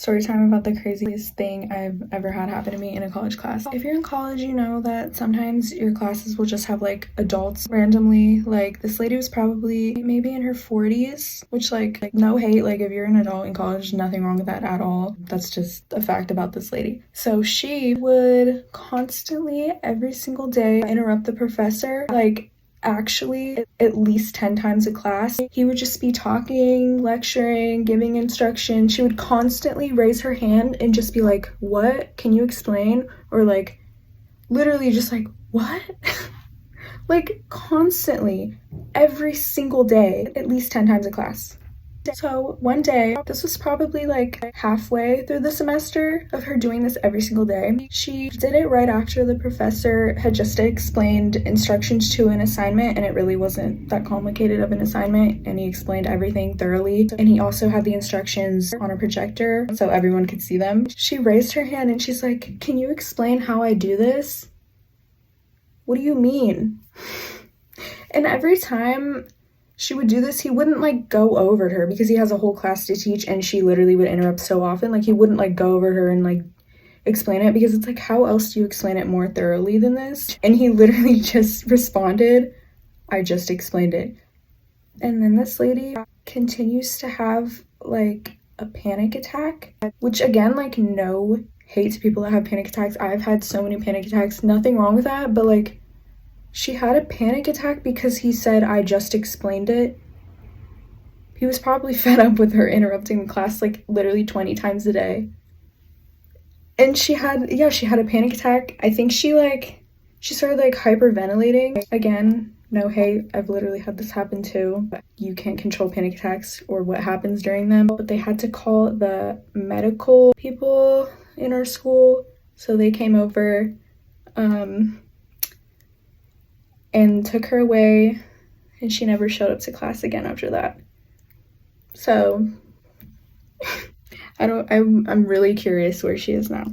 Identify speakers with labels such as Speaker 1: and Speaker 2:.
Speaker 1: Story time about the craziest thing I've ever had happen to me in a college class. If you're in college, you know that sometimes your classes will just have like adults randomly. Like this lady was probably maybe in her 40s, which like no hate, like if you're an adult in college, nothing wrong with that at all. That's just a fact about this lady. So she would constantly every single day interrupt the professor, like actually at least 10 times a class. He would just be talking, lecturing, giving instruction. She would constantly raise her hand and just be like, "What? Can you explain?" Or like literally just like, "What?" Like constantly, every single day, at least 10 times a class. So one day, this was probably like halfway through the semester of her doing this every single day. She did it right after the professor had just explained instructions to an assignment, and it really wasn't that complicated of an assignment, and he explained everything thoroughly. And he also had the instructions on a projector so everyone could see them. She raised her hand and she's like, "Can you explain how I do this?" "What do you mean?" And every time she would do this, he wouldn't like go over to her because he has a whole class to teach, and she literally would interrupt so often. Like he wouldn't like go over to her and like explain it, because it's like, how else do you explain it more thoroughly than this? And he literally just responded, "I just explained it." And then this lady continues to have like a panic attack, which again, like no hate to people that have panic attacks. I've had so many panic attacks, nothing wrong with that, but like she had a panic attack because he said, "I just explained it." He was probably fed up with her interrupting the class like literally 20 times a day. And she had a panic attack. I think she started like hyperventilating. Again, no hate, I've literally had this happen too. You can't control panic attacks or what happens during them, but they had to call the medical people in our school. So they came over and took her away, and she never showed up to class again after that. So I'm really curious where she is now.